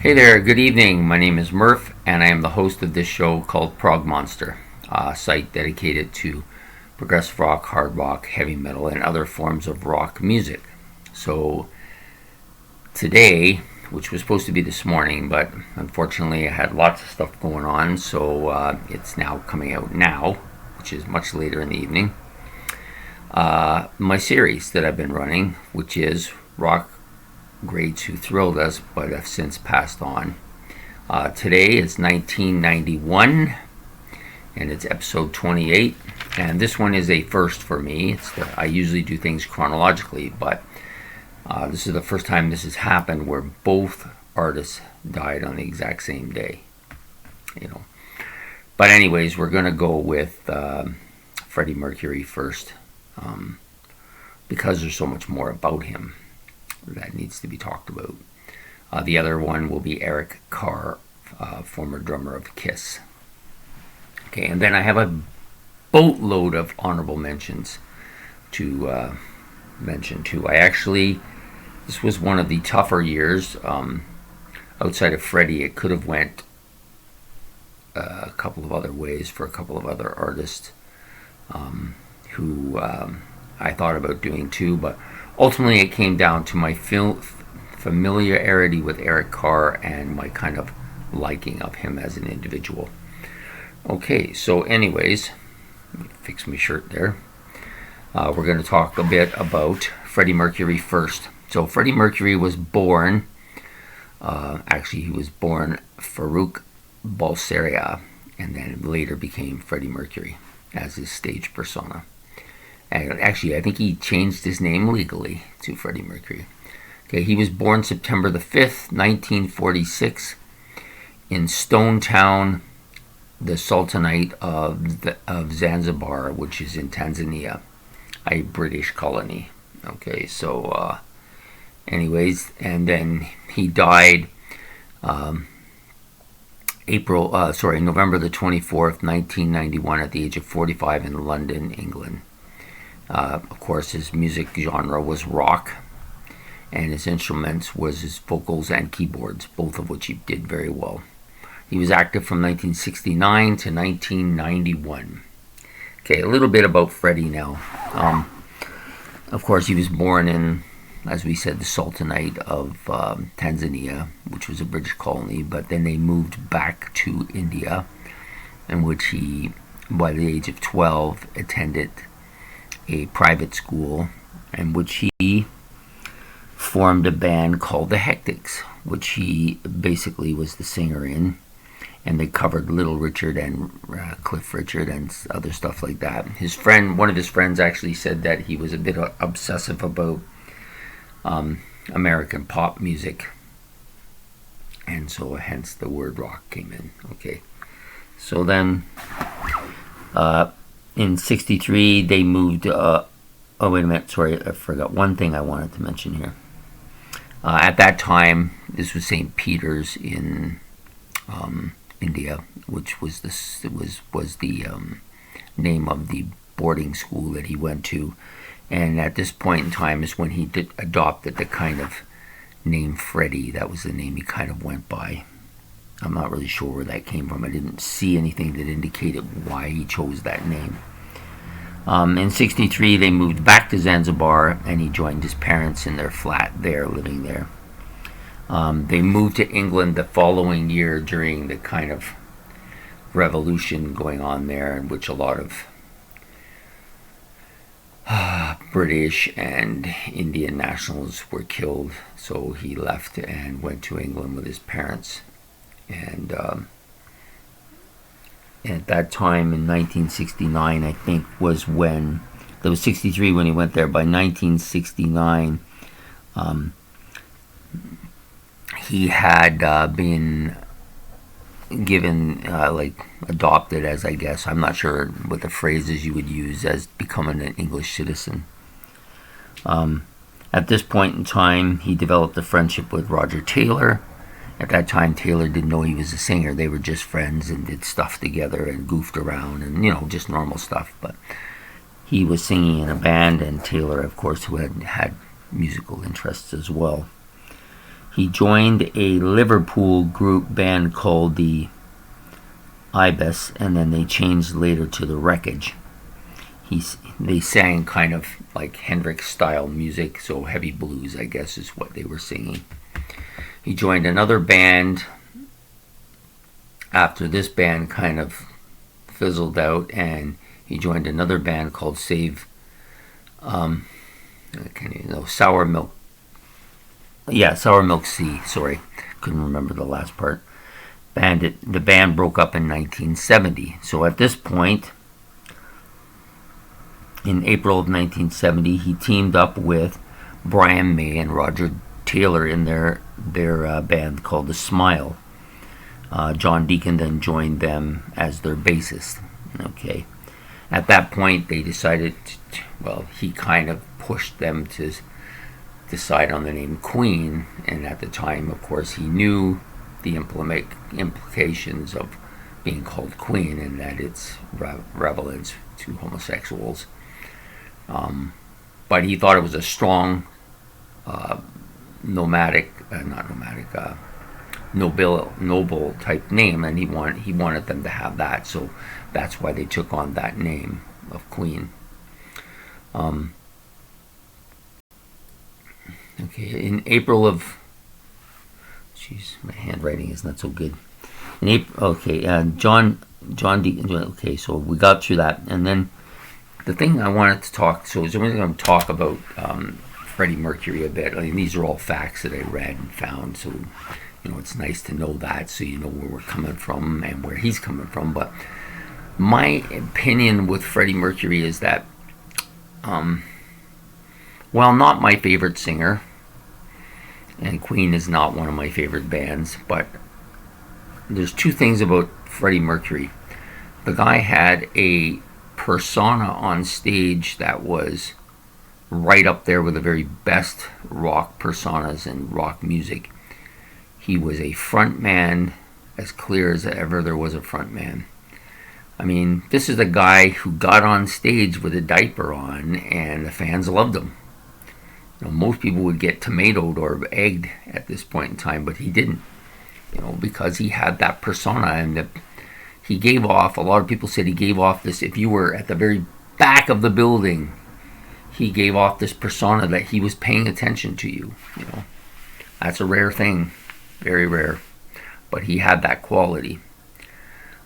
Hey there, good evening. My name is Murph, and I am the host of this show called Prog Monster, a site dedicated to progressive rock, hard rock, heavy metal, and other forms of rock music. So today, which was supposed to be this morning, but unfortunately I had lots of stuff going on, so it's now coming out now, which is much later in the evening. My series that I've been running, which is Rock Greats Who Thrilled Us but have since passed on. Today is 1991 and it's episode 28, and this one is a first for me. I usually do things chronologically, but this is the first time this has happened where both artists died on the exact same day. But anyways, we're going to go with Freddy Mercury first, because there's so much more about him that needs to be talked about. The other one will be Eric Carr, former drummer of Kiss. Okay, and then I have a boatload of honorable mentions to mention too. This was one of the tougher years. Outside of Freddie, it could have went a couple of other ways for a couple of other artists who I thought about doing too, but ultimately it came down to my familiarity with Eric Carr and my kind of liking of him as an individual. Okay, so anyways, let me fix my shirt there. We're going to talk a bit about Freddie Mercury first. So Freddie Mercury was born, he was born Farouk Balseria, and then later became Freddie Mercury as his stage persona. And actually, I think he changed his name legally to Freddie Mercury. Okay, he was born September the 5th, 1946, in Stone Town, the Sultanate of Zanzibar, which is in Tanzania, a British colony. Okay, so anyways, and then he died November the 24th, 1991, at the age of 45 in London, England. Of course, his music genre was rock, and his instruments was his vocals and keyboards, both of which he did very well. He was active from 1969 to 1991. Okay, a little bit about Freddie now. Of course, he was born in, as we said, the Sultanate of Tanzania, which was a British colony, but then they moved back to India, in which he, by the age of 12, attended a private school in which he formed a band called the Hectics, which he basically was the singer in, and they covered Little Richard and Cliff Richard and other stuff like that. One of his friends actually said that he was a bit obsessive about American pop music, and so hence the word rock came in. Okay, so then in 1963, they moved. Oh, wait a minute. Sorry, I forgot one thing I wanted to mention here. At that time, this was St. Peter's in India, which was the name of the boarding school that he went to. And at this point in time is when he adopted the kind of name Freddie. That was the name he kind of went by. I'm not really sure where that came from. I didn't see anything that indicated why he chose that name. In 1963, they moved back to Zanzibar, and he joined his parents in their flat there, living there. They moved to England the following year during the kind of revolution going on there, in which a lot of British and Indian nationals were killed. So he left and went to England with his parents. And at that time in 1969, I think, was when, there was 63 when he went there. By 1969, he had been given, adopted as, I guess, I'm not sure what the phrases you would use, as becoming an English citizen. At this point in time, he developed a friendship with Roger Taylor. At that time, Taylor didn't know he was a singer. They were just friends and did stuff together and goofed around and, just normal stuff. But he was singing in a band, and Taylor, of course, who had musical interests as well. He joined a Liverpool group band called the Ibis, and then they changed later to the Wreckage. They sang kind of like Hendrix style music, so heavy blues, I guess, is what they were singing. He joined another band after this band kind of fizzled out, and he joined another band called Sour Milk. Yeah, Sour Milk Sea. Sorry, couldn't remember the last part. The band broke up in 1970. So at this point, in April of 1970, he teamed up with Brian May and Roger Taylor in their band called The Smile. John Deacon then joined them as their bassist. Okay. At that point, they decided, he kind of pushed them to decide on the name Queen, and at the time, of course, he knew the implications of being called Queen and that it's relevance to homosexuals. But he thought it was a strong, noble type name, and he wanted them to have that, so that's why they took on that name of Queen. In April of, my handwriting is not so good. In April, John Deacon. Okay, so we got through that, and then the thing I wanted to talk. So we're going to talk about Freddie Mercury a bit. I mean, these are all facts that I read and found, so it's nice to know that, so you know where we're coming from and where he's coming from. But my opinion with Freddie Mercury is that, while not my favorite singer, and Queen is not one of my favorite bands, but there's two things about Freddie Mercury. The guy had a persona on stage that was right up there with the very best rock personas in rock music. He was a front man, as clear as ever there was a front man. I mean, this is a guy who got on stage with a diaper on, and the fans loved him. Most people would get tomatoed or egged at this point in time, but he didn't. Because he had that persona, and he gave off. A lot of people said he gave off this. If you were at the very back of the building, he gave off this persona that he was paying attention to you. That's a rare thing, very rare. But he had that quality.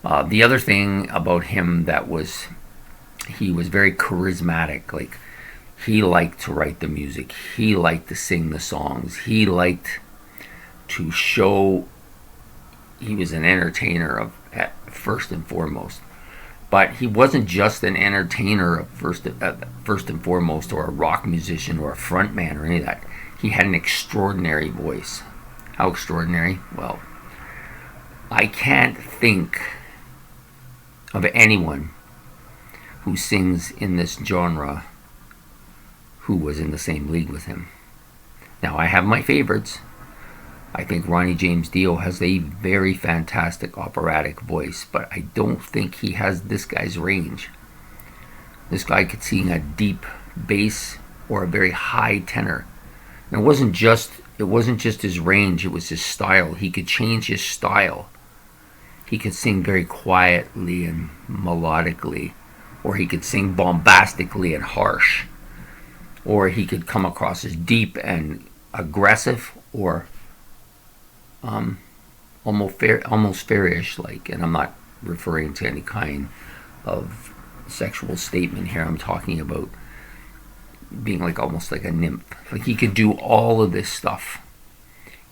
The other thing about him he was very charismatic. Like, he liked to write the music. He liked to sing the songs. He liked to show he was an entertainer at first and foremost. But he wasn't just an entertainer first and foremost, or a rock musician or a front man or any of that. He had an extraordinary voice. How extraordinary? Well, I can't think of anyone who sings in this genre who was in the same league with him. Now, I have my favorites. I think Ronnie James Dio has a very fantastic operatic voice, but I don't think he has this guy's range. This guy could sing a deep bass or a very high tenor. And it wasn't just his range, it was his style. He could change his style. He could sing very quietly and melodically, or he could sing bombastically and harsh, or he could come across as deep and aggressive, or almost fairish, like. And I'm not referring to any kind of sexual statement here. I'm talking about being like almost like a nymph. Like, he could do all of this stuff.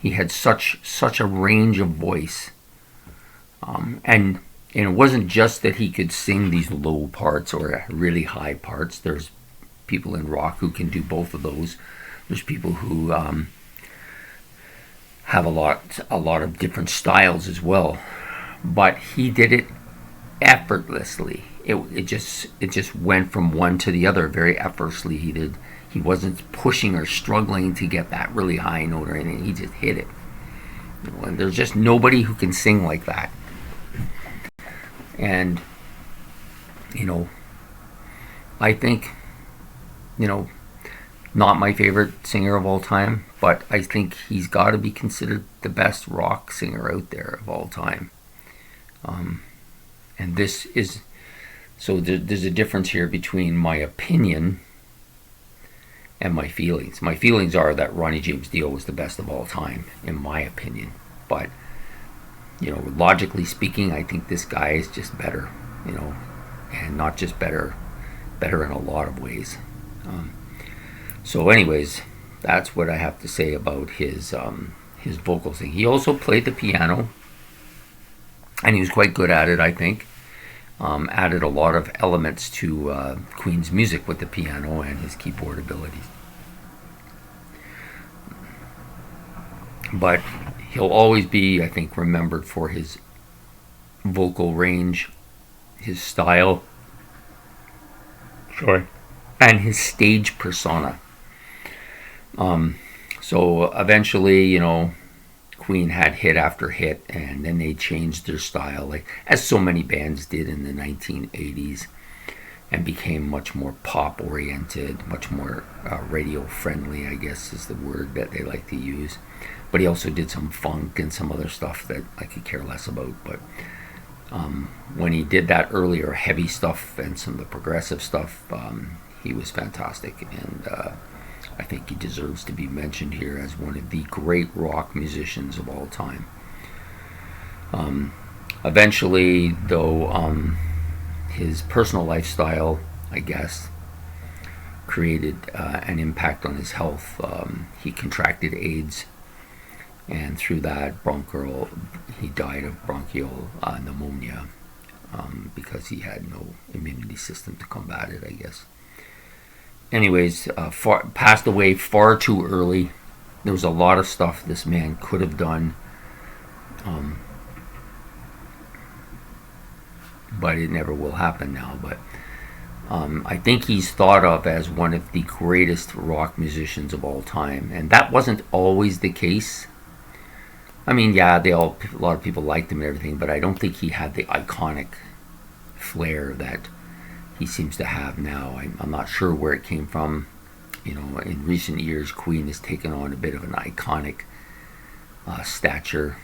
He had such a range of voice, and it wasn't just that he could sing these low parts or really high parts. There's people in rock who can do both of those. There's people who have a lot of different styles as well, but he did it effortlessly. It just went from one to the other very effortlessly. He wasn't pushing or struggling to get that really high note or anything. He just hit it. And there's just nobody who can sing like that. And I think, not my favorite singer of all time, but I think he's got to be considered the best rock singer out there of all time. And this is, so there's a difference here between my opinion and my feelings. My feelings are that Ronnie James Dio was the best of all time, in my opinion. But, logically speaking, I think this guy is just better, and not just better in a lot of ways. So anyways, that's what I have to say about his vocal thing. He also played the piano, and he was quite good at it, I think. Added a lot of elements to Queen's music with the piano and his keyboard abilities. But he'll always be, I think, remembered for his vocal range, his style, and his stage persona. So eventually, Queen had hit after hit, and then they changed their style, like as so many bands did in the 1980s, and became much more pop oriented, much more radio friendly, I guess is the word that they like to use. But he also did some funk and some other stuff that I could care less about. But when he did that earlier heavy stuff and some of the progressive stuff, he was fantastic, and I think he deserves to be mentioned here as one of the great rock musicians of all time. Eventually, though, his personal lifestyle, I guess, created an impact on his health. He contracted AIDS, and through that, he died of bronchial pneumonia because he had no immunity system to combat it, I guess. Anyways, passed away far too early. There was a lot of stuff this man could have done, but it never will happen now. But I think he's thought of as one of the greatest rock musicians of all time, and that wasn't always the case. I mean, yeah, a lot of people liked him and everything, but I don't think he had the iconic flair that he seems to have now. I'm not sure where it came from. In recent years, Queen has taken on a bit of an iconic stature,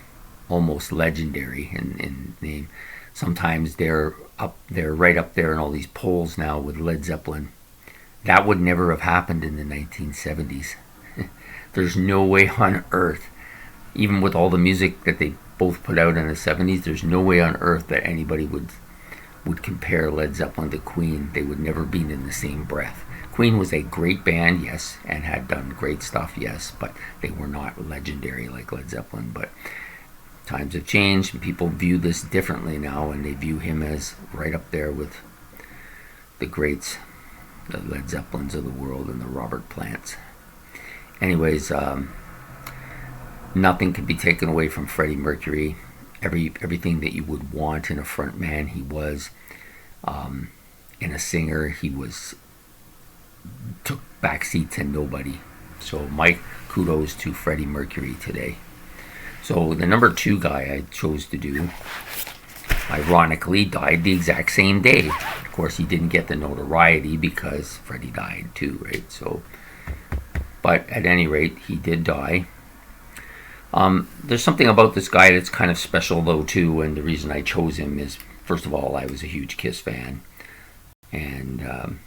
almost legendary in name. Sometimes they're right up there in all these polls now with Led Zeppelin. That would never have happened in the 1970s. There's no way on earth, even with all the music that they both put out in the 70s, there's no way on earth that anybody would compare Led Zeppelin to Queen. They would never be in the same breath. Queen was a great band, yes, and had done great stuff, yes, but they were not legendary like Led Zeppelin. But times have changed, and people view this differently now, and they view him as right up there with the greats, the Led Zeppelins of the world and the Robert Plants. Anyways, nothing can be taken away from Freddie Mercury. Everything that you would want in a front man, he was. In a singer, he took backseat to nobody. So my kudos to Freddie Mercury today. So the number 2 guy I chose to do, ironically, died the exact same day. Of course, he didn't get the notoriety because Freddie died too, right? So, but at any rate, he did die. There's something about this guy that's kind of special though too, and the reason I chose him is, first of all, I was a huge Kiss fan, and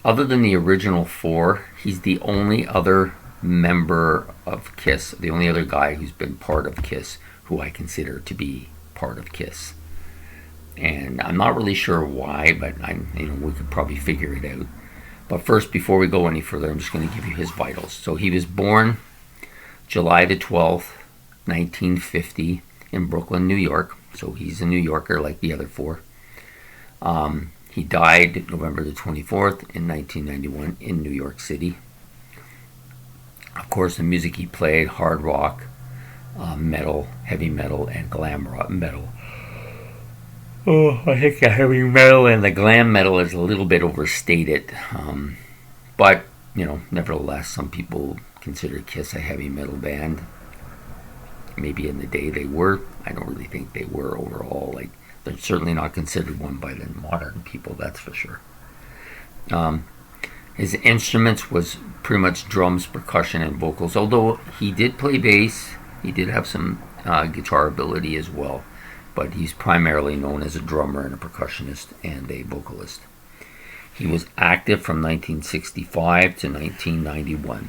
other than the original 4, he's the only other member of Kiss, the only other guy who's been part of Kiss who I consider to be part of Kiss. And I'm not really sure why, but we could probably figure it out. But first, before we go any further, I'm just going to give you his vitals. So he was born July the 12th, 1950 in Brooklyn, New York. So he's a New Yorker like the other 4. He died November the 24th in 1991 in New York City. Of course, the music he played, hard rock, metal, heavy metal, and glam rock metal. Oh, I think the heavy metal and the glam metal is a little bit overstated. But, nevertheless, some people consider Kiss a heavy metal band. Maybe in the day they were. I don't really think they were overall. Like, they're certainly not considered one by the modern people, that's for sure. His instruments was pretty much drums, percussion, and vocals. Although he did play bass, he did have some guitar ability as well. But he's primarily known as a drummer and a percussionist and a vocalist. He was active from 1965 to 1991.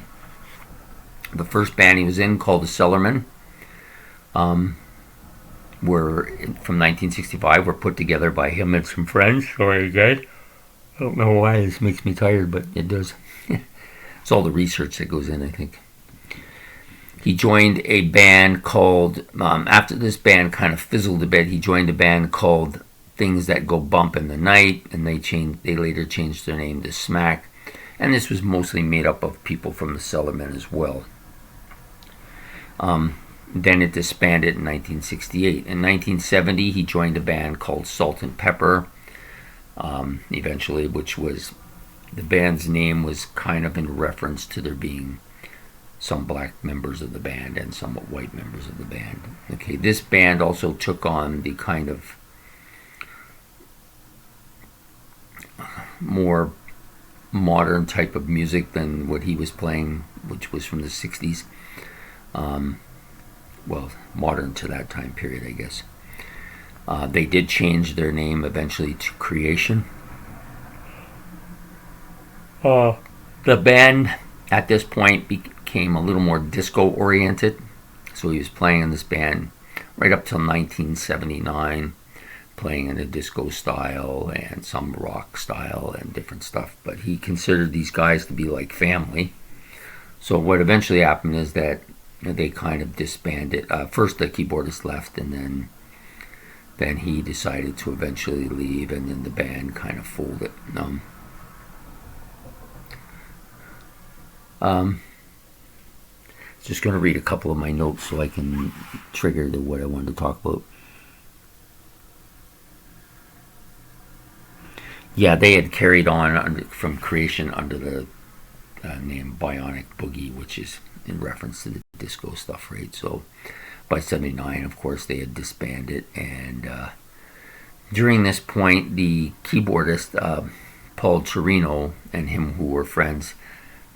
The first band he was in, called the Cellarmen, were from 1965, were put together by him and some friends. Sorry, guys. I don't know why this makes me tired, but it does. It's all the research that goes in, I think. He joined a band called, after this band kind of fizzled a bit, he joined a band called Things That Go Bump in the Night, and they later changed their name to Smack. And this was mostly made up of people from the Cellarmen as well. Then it disbanded in 1968. In 1970, he joined a band called Salt and Pepper, eventually, which was, the band's name was kind of in reference to there being some black members of the band and some white members of the band. Okay, this band also took on the kind of more modern type of music than what he was playing, which was from the 60s. Well, modern to that time period, I guess. They did change their name eventually to Creation. The band at this point became a little more disco oriented, so he was playing in this band right up till 1979, playing in a disco style and some rock style and different stuff. But he considered these guys to be like family. So what eventually happened is that they kind of disbanded. First the keyboardist left, and then he decided to eventually leave, and then the band kind of folded. Just going to read a couple of my notes so I can trigger to what I wanted to talk about. Yeah, they had carried on from Creation under the name Bionic Boogie, which is in reference to the disco stuff, right? So by 79, of course, they had disbanded, and during this point, the keyboardist Paul Torino and him, who were friends,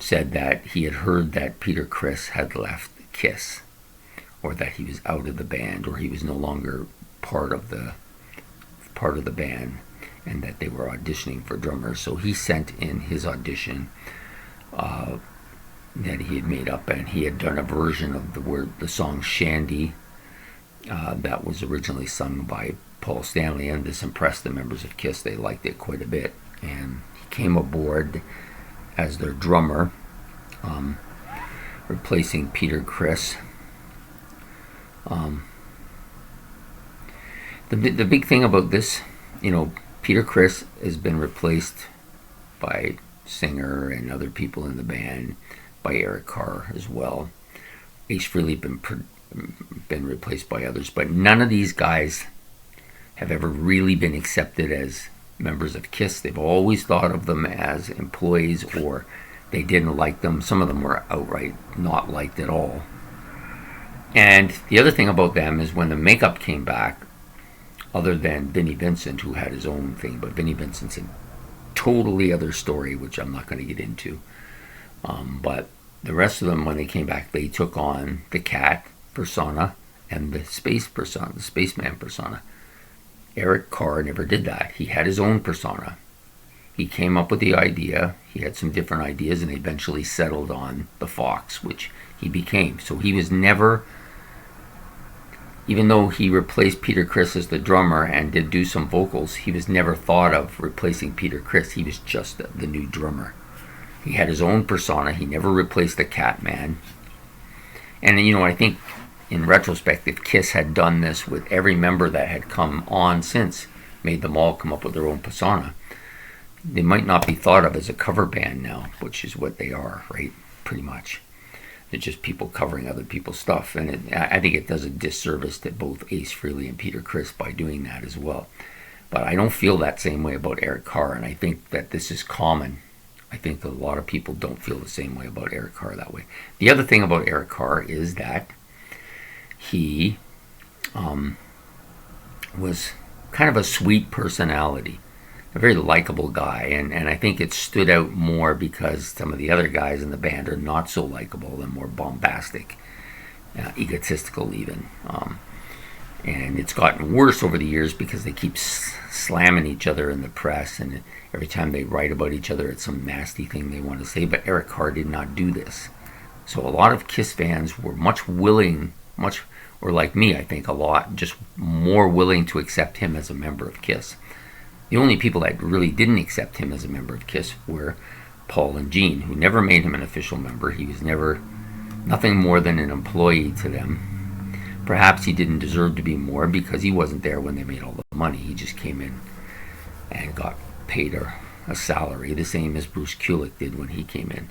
said that he had heard that Peter Criss had left Kiss, or that he was out of the band, or he was no longer part of the band, and that they were auditioning for drummers. So he sent in his audition that he had made up, and he had done a version of the song Shandy that was originally sung by Paul Stanley, and this impressed the members of Kiss. They liked it quite a bit, and he came aboard as their drummer, replacing Peter Criss. The big thing about this, Peter Criss has been replaced by singer and other people in the band by Eric Carr as well. Ace Frehley been replaced by others, but none of these guys have ever really been accepted as members of Kiss. They've always thought of them as employees, or they didn't like them. Some of them were outright not liked at all. And the other thing about them is when the makeup came back, other than Vinnie Vincent, who had his own thing, but Vinnie Vincent's a totally other story, which I'm not going to get into. But the rest of them, when they came back, they took on the cat persona and the space persona, the spaceman persona. Eric Carr never did that. He had his own persona. He came up with the idea. He had some different ideas, and they eventually settled on the Fox, which he became. So he was never, even though he replaced Peter Criss as the drummer and did do some vocals, he was never thought of replacing Peter Criss. He was just the new drummer. He had his own persona. He never replaced the Cat Man. And I think in retrospect, if Kiss had done this with every member that had come on since, made them all come up with their own persona, they might not be thought of as a cover band now, which is what they are, right? Pretty much. They're just people covering other people's stuff. And I think it does a disservice to both Ace Frehley and Peter Criss by doing that as well. But I don't feel that same way about Eric Carr, and I think that this is common. I think that a lot of people don't feel the same way about Eric Carr that way. The other thing about Eric Carr is that he was kind of a sweet personality. a very likable guy, and I think it stood out more because some of the other guys in the band are not so likable and more bombastic, egotistical even. And it's gotten worse over the years because they keep slamming each other in the press, and every time they write about each other, it's some nasty thing they want to say. But Eric Carr did not do this. So a lot of Kiss fans were or like me, I think a lot, just more willing to accept him as a member of Kiss. The only people that really didn't accept him as a member of Kiss were Paul and Gene, who never made him an official member. He was nothing more than an employee to them. Perhaps he didn't deserve to be more because he wasn't there when they made all the money. He just came in and got paid a salary, the same as Bruce Kulick did when he came in.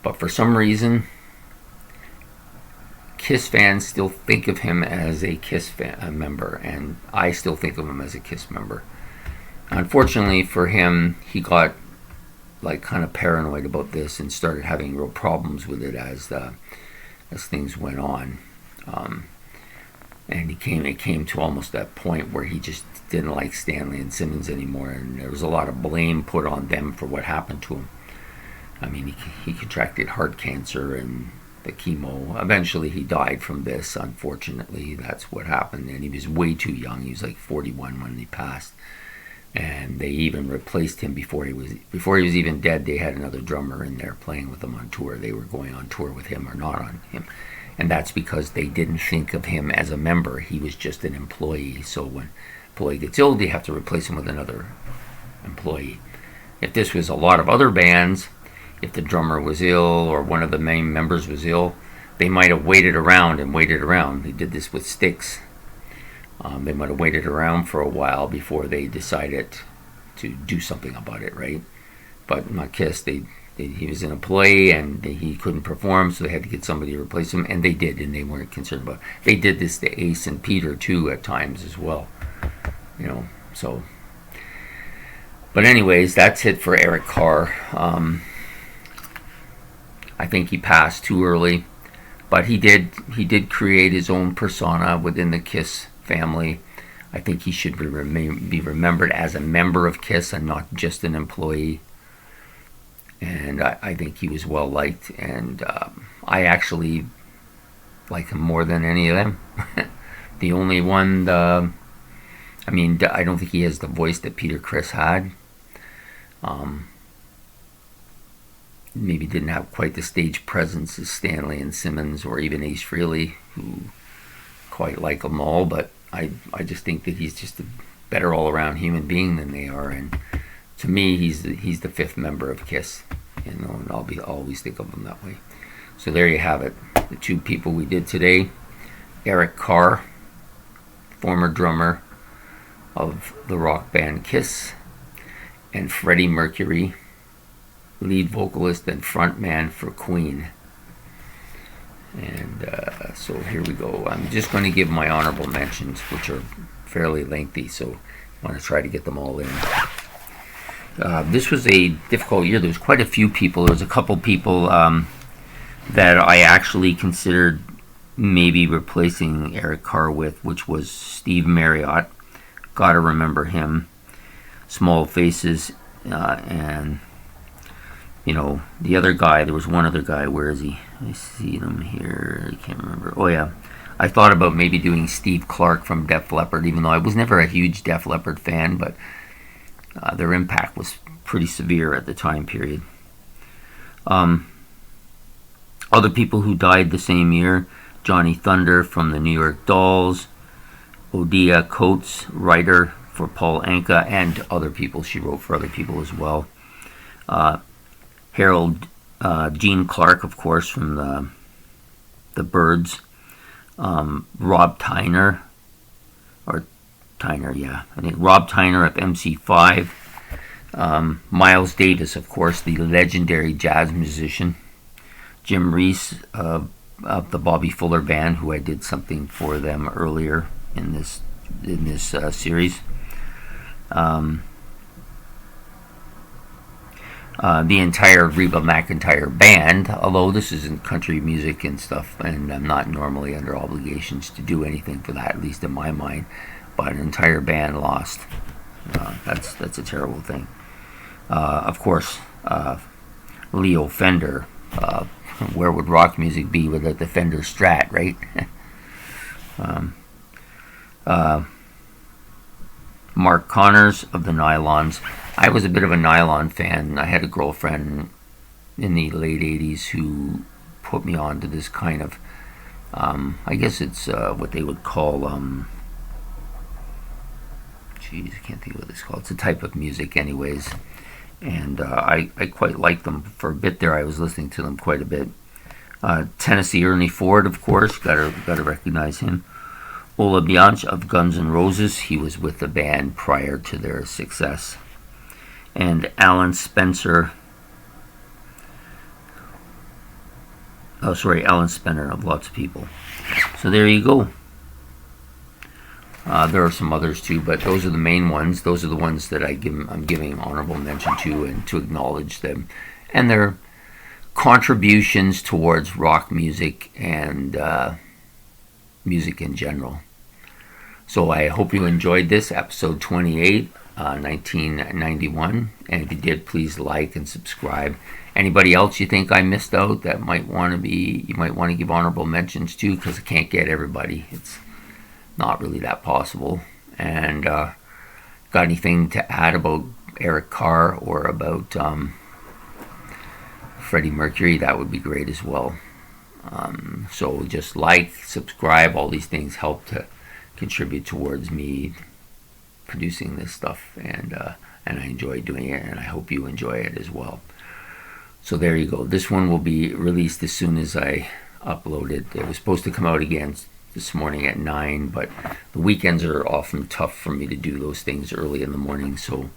But for some reason, Kiss fans still think of him as a Kiss member, and I still think of him as a Kiss member. Unfortunately for him, he got kind of paranoid about this and started having real problems with it as things went on. And it came to almost that point where he just didn't like Stanley and Simmons anymore, and there was a lot of blame put on them for what happened to him. I mean, he contracted heart cancer and the chemo. Eventually he died from this, unfortunately. That's what happened, and he was way too young. He was like 41 when he passed. And they even replaced him before he was even dead. They had another drummer in there playing with him on tour. They were going on tour with him or not on him. And that's because they didn't think of him as a member. He was just an employee. So when an employee gets ill, they have to replace him with another employee. If this was a lot of other bands, if the drummer was ill or one of the main members was ill, they might have waited around. They did this with Styx. They might have waited around for a while before they decided to do something about it, right? But not Kiss. He was an employee and he couldn't perform, so they had to get somebody to replace him, and they did, and they weren't concerned about it. They did this to Ace and Peter too at times as well, so. But anyways, that's it for Eric Carr. I think he passed too early, but he did create his own persona within the Kiss family. I think he should be remembered as a member of Kiss and not just an employee. And I think he was well liked, and I actually like him more than any of them. The only one, I don't think he has the voice that Peter Criss had. Maybe didn't have quite the stage presence as Stanley and Simmons or even Ace Frehley, who quite like them all, but I just think that he's just a better all-around human being than they are, and to me, he's the fifth member of Kiss, and I'll always think of him that way. So there you have it, the two people we did today: Eric Carr, former drummer of the rock band Kiss, and Freddy Mercury, lead vocalist and frontman for Queen. And so here we go. I'm just going to give my honorable mentions, which are fairly lengthy, so I want to try to get them all in. This was a difficult year. There was quite a few people. There was a couple people that I actually considered maybe replacing Eric Carr with, which was Steve Marriott. Gotta remember him. Small Faces, and the other guy. There was one other guy. Where is he? I see him here. I can't remember. Oh yeah, I thought about maybe doing Steve Clark from Def Leppard, even though I was never a huge Def Leppard fan, but their impact was pretty severe at the time period. Other people who died the same year: Johnny Thunder from the New York Dolls, Odia Coates, writer for Paul Anka, and other people. She wrote for other people as well. Harold Gene Clark, of course, from the Byrds. Rob Tyner, I think Rob Tyner of MC5. Miles Davis, of course, the legendary jazz musician. Jim Reese of the Bobby Fuller Band, who I did something for them earlier in this series. The entire Reba McEntire band, although this isn't country music and stuff, and I'm not normally under obligations to do anything for that, at least in my mind, but an entire band lost That's a terrible thing. Of course, Leo Fender. Where would rock music be without the Fender Strat, right? Mark Connors of the Nylons. I was a bit of a nylon fan. I had a girlfriend in the late 80s who put me on to this kind of, I guess it's what they would call, I can't think of what it's called. It's a type of music anyways. And I quite liked them. For a bit there, I was listening to them quite a bit. Tennessee Ernie Ford, of course, gotta recognize him. Ola Bianch of Guns N' Roses, he was with the band prior to their success. And Alan Spencer of Lots of People. So there you go. There are some others too, but those are the main ones. Those are the ones that I'm giving honorable mention to, and to acknowledge them and their contributions towards rock music and music in general. So I hope you enjoyed this episode 28, 1991, and if you did, please like and subscribe. Anybody else you think I missed out that you might want to give honorable mentions to, because I can't get everybody. It's not really that possible. And got anything to add about Eric Carr or about Freddy Mercury, that would be great as well. So just like, subscribe, all these things help to contribute towards me producing this stuff, and I enjoy doing it, and I hope you enjoy it as well. So there you go. This one will be released as soon as I upload it. It was supposed to come out again this morning at 9, but the weekends are often tough for me to do those things early in the morning, so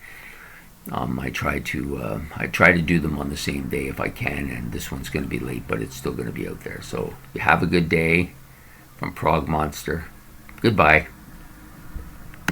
I try to do them on the same day if I can, and this one's going to be late, but it's still going to be out there. So you have a good day from Prog Monster. Goodbye.